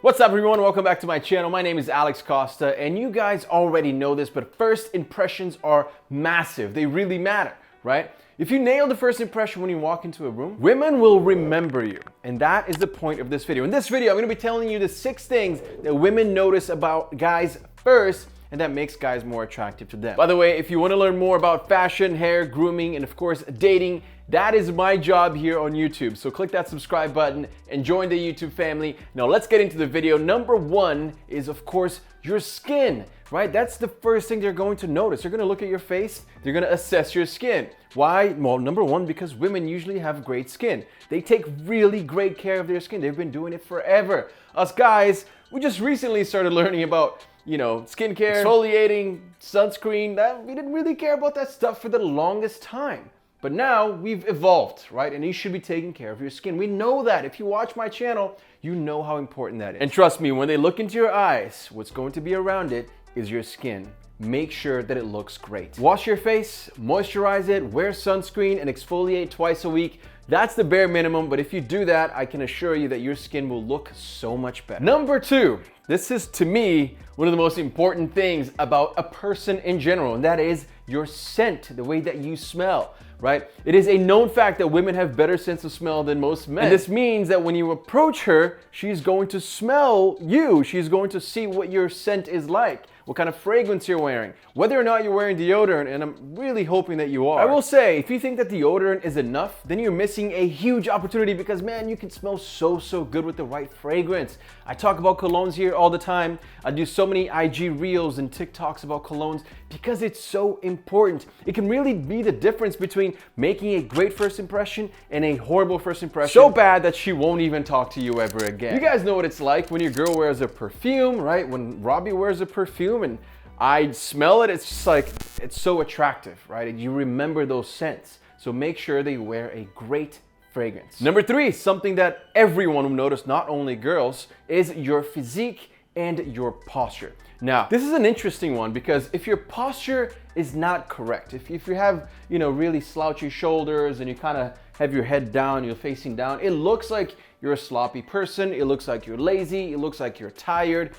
What's up everyone, welcome back to my channel. My name is Alex Costa and you guys already know this, but first impressions are massive. They really matter, right? If you nail the first impression when you walk into a room, women will remember you. And that is the point of this video. In this video, I'm gonna be telling you the 6 things that women notice about guys first and that makes guys more attractive to them. By the way, if you want to learn more about fashion, hair, grooming, and of course dating, that is my job here on YouTube. So click that subscribe button and join the YouTube family. Now let's get into the video. Number 1 is of course your skin, right? That's the first thing they're going to notice. They're going to look at your face. They're going to assess your skin. Why? Well, number 1, because women usually have great skin. They take really great care of their skin. They've been doing it forever. Us guys, we just recently started learning about skincare, exfoliating, sunscreen. We didn't really care about that stuff for the longest time. But now we've evolved, right? And you should be taking care of your skin. We know that. If you watch my channel, you know how important that is. And trust me, when they look into your eyes, what's going to be around it is your skin. Make sure that it looks great. Wash your face, moisturize it, wear sunscreen, and exfoliate twice a week. That's the bare minimum, but if you do that, I can assure you that your skin will look so much better. Number 2, this is to me one of the most important things about a person in general, and that is your scent, the way that you smell, right? It is a known fact that women have better sense of smell than most men. And this means that when you approach her, she's going to smell you. She's going to see what your scent is like, what kind of fragrance you're wearing, whether or not you're wearing deodorant, and I'm really hoping that you are. I will say, if you think that deodorant is enough, then you're missing a huge opportunity because man, you can smell so good with the right fragrance. I talk about colognes here all the time. I do so many IG reels and TikToks about colognes because it's so important. It can really be the difference between making a great first impression and a horrible first impression. So bad that she won't even talk to you ever again. You guys know what it's like when your girl wears a perfume, right? When Robbie wears a perfume and I smell it, it's just like, it's so attractive, right? And you remember those scents. So make sure that you wear a great fragrance. Number 3, something that everyone will notice, not only girls, is your physique and your posture. Now, this is an interesting one because if your posture is not correct, if you have, really slouchy shoulders and you kind of have your head down, you're facing down, it looks like you're a sloppy person, it looks like you're lazy, it looks like you're tired.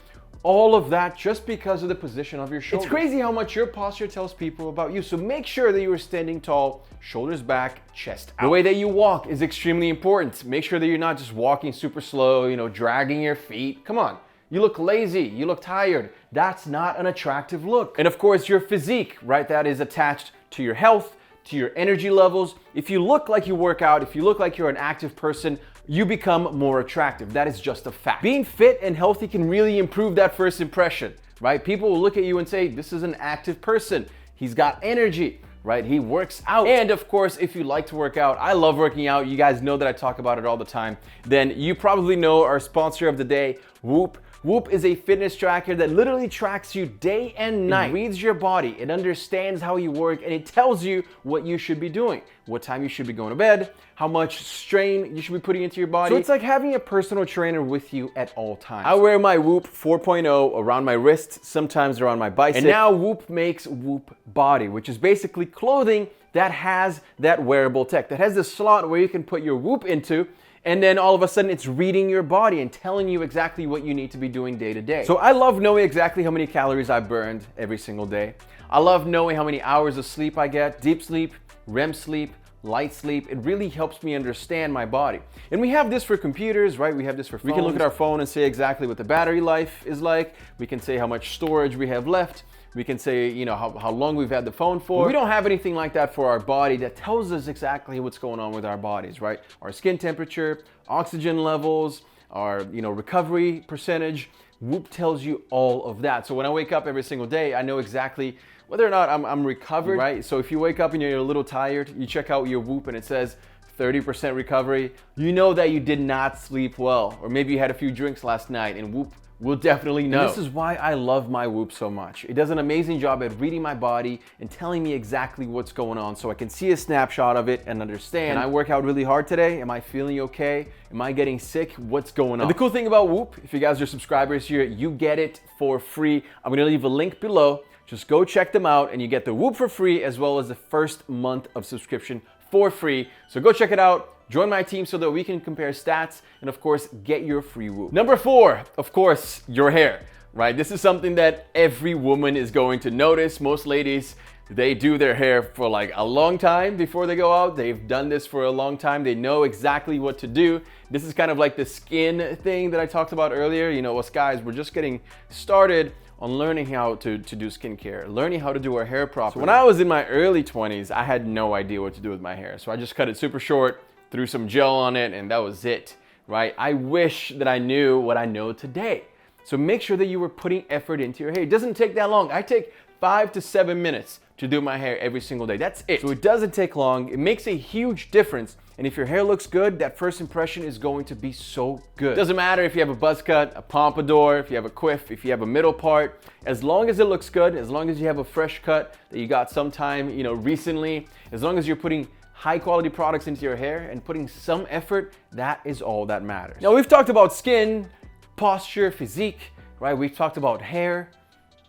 All of that just because of the position of your shoulders. It's crazy how much your posture tells people about you. So make sure that you are standing tall, shoulders back, chest out. The way that you walk is extremely important. Make sure that you're not just walking super slow, dragging your feet. Come on. You look lazy, you look tired. That's not an attractive look. And of course, your physique, right? That is attached to your health, to your energy levels. If you look like you work out, if you look like you're an active person, you become more attractive. That is just a fact. Being fit and healthy can really improve that first impression, right? People will look at you and say, this is an active person. He's got energy, right? He works out. And of course, if you like to work out, I love working out. You guys know that I talk about it all the time. Then you probably know our sponsor of the day, Whoop. Whoop is a fitness tracker that literally tracks you day and night. It reads your body, it understands how you work, and it tells you what you should be doing, what time you should be going to bed, how much strain you should be putting into your body. So it's like having a personal trainer with you at all times. I wear my Whoop 4.0 around my wrist, sometimes around my bicep. And now Whoop makes Whoop Body, which is basically clothing that has that wearable tech, that has the slot where you can put your Whoop into, and then all of a sudden it's reading your body and telling you exactly what you need to be doing day to day. So I love knowing exactly how many calories I burned every single day. I love knowing how many hours of sleep I get, deep sleep, REM sleep, light sleep. It really helps me understand my body. And we have this for computers, right? We have this for phones. We can look at our phone and say exactly what the battery life is like. We can say how much storage we have left. We can say, how long we've had the phone for. But we don't have anything like that for our body that tells us exactly what's going on with our bodies, right? Our skin temperature, oxygen levels, our, recovery percentage. Whoop tells you all of that. So when I wake up every single day, I know exactly whether or not I'm recovered, right? So if you wake up and you're a little tired, you check out your Whoop and it says 30% recovery, you know that you did not sleep well, or maybe you had a few drinks last night, and Whoop will definitely know. And this is why I love my Whoop so much. It does an amazing job at reading my body and telling me exactly what's going on so I can see a snapshot of it and understand. I work out really hard today. Am I feeling okay? Am I getting sick? What's going on? And the cool thing about Whoop, if you guys are subscribers here, you get it for free. I'm gonna leave a link below. Just go check them out and you get the Whoop for free as well as the first month of subscription for free. So go check it out. Join my team so that we can compare stats and of course get your free whoop. Number 4, of course, your hair, right? This is something that every woman is going to notice. Most ladies, they do their hair for like a long time before they go out. They've done this for a long time. They know exactly what to do. This is kind of like the skin thing that I talked about earlier. You know, us guys, we're just getting started on learning how to do skincare, learning how to do our hair properly. So when I was in my early 20s, I had no idea what to do with my hair. So I just cut it super short, threw some gel on it, and that was it, right? I wish that I knew what I know today. So make sure that you were putting effort into your hair. It doesn't take that long. I take 5 to 7 minutes to do my hair every single day. That's it. So it doesn't take long. It makes a huge difference. And if your hair looks good, that first impression is going to be so good. It doesn't matter if you have a buzz cut, a pompadour, if you have a quiff, if you have a middle part, as long as it looks good, as long as you have a fresh cut that you got sometime, you know, recently, as long as you're putting high quality products into your hair and putting some effort, that is all that matters. Now we've talked about skin, posture, physique, right? We've talked about hair.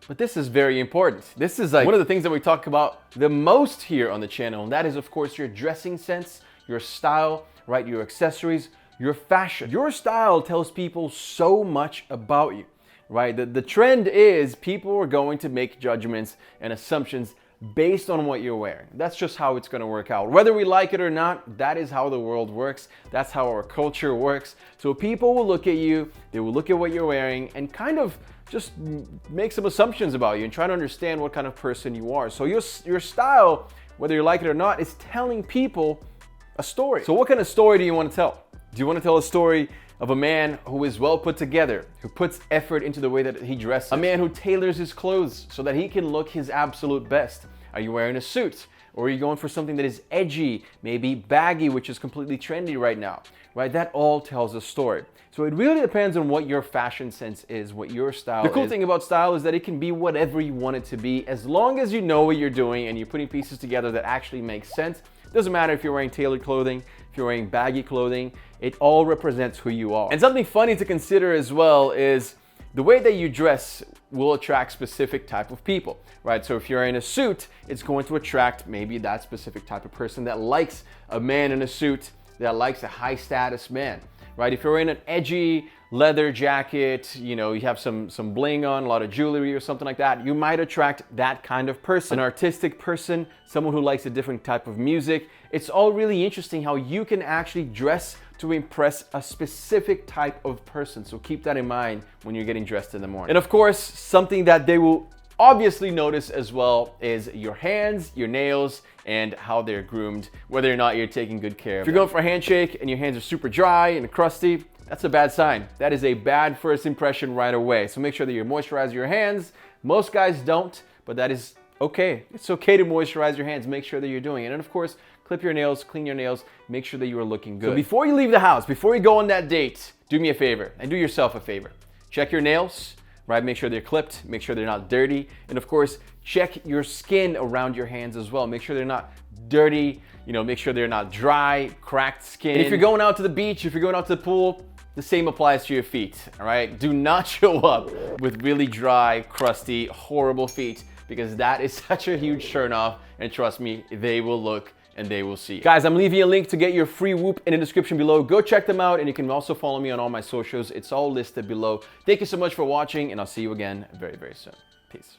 But this is very important. This is like one of the things that we talk about the most here on the channel, and that is of course your dressing sense, your style, right? Your accessories, your fashion. Your style tells people so much about you, right? The trend is people are going to make judgments and assumptions based on what you're wearing. That's just how it's gonna work out. Whether we like it or not, that is how the world works. That's how our culture works. So people will look at you, they will look at what you're wearing and kind of just make some assumptions about you and try to understand what kind of person you are. So your style, whether you like it or not, is telling people a story. So what kind of story do you want to tell? Do you want to tell a story of a man who is well put together, who puts effort into the way that he dresses? A man who tailors his clothes so that he can look his absolute best. Are you wearing a suit? Or are you going for something that is edgy, maybe baggy, which is completely trendy right now, right? That all tells a story. So it really depends on what your fashion sense is, what your style is. The cool thing about style is that it can be whatever you want it to be, as long as you know what you're doing and you're putting pieces together that actually make sense. It doesn't matter if you're wearing tailored clothing, if you're wearing baggy clothing, it all represents who you are. And something funny to consider as well is the way that you dress will attract specific type of people, right? So if you're in a suit, it's going to attract maybe that specific type of person that likes a man in a suit, that likes a high status man, right? If you're in an edgy leather jacket, you know, you have some bling on, a lot of jewelry or something like that, you might attract that kind of person. An artistic person, someone who likes a different type of music. It's all really interesting how you can actually dress to impress a specific type of person. So keep that in mind when you're getting dressed in the morning. And of course, something that they will obviously notice as well is your hands, your nails, and how they're groomed, whether or not you're taking good care of them. If you're going for a handshake and your hands are super dry and crusty, that's a bad sign. That is a bad first impression right away. So make sure that you moisturize your hands. Most guys don't, but that is okay. It's okay to moisturize your hands. Make sure that you're doing it. And of course, clip your nails, clean your nails, make sure that you are looking good. So before you leave the house, before you go on that date, do me a favor and do yourself a favor. Check your nails, right? Make sure they're clipped, make sure they're not dirty. And of course, check your skin around your hands as well. Make sure they're not dirty, you know, make sure they're not dry, cracked skin. And if you're going out to the beach, if you're going out to the pool, the same applies to your feet, all right? Do not show up with really dry, crusty, horrible feet, because that is such a huge turn off. And trust me, they will look and they will see. Guys, I'm leaving a link to get your free whoop in the description below. Go check them out, and you can also follow me on all my socials. It's all listed below. Thank you so much for watching, and I'll see you again very, very soon. Peace.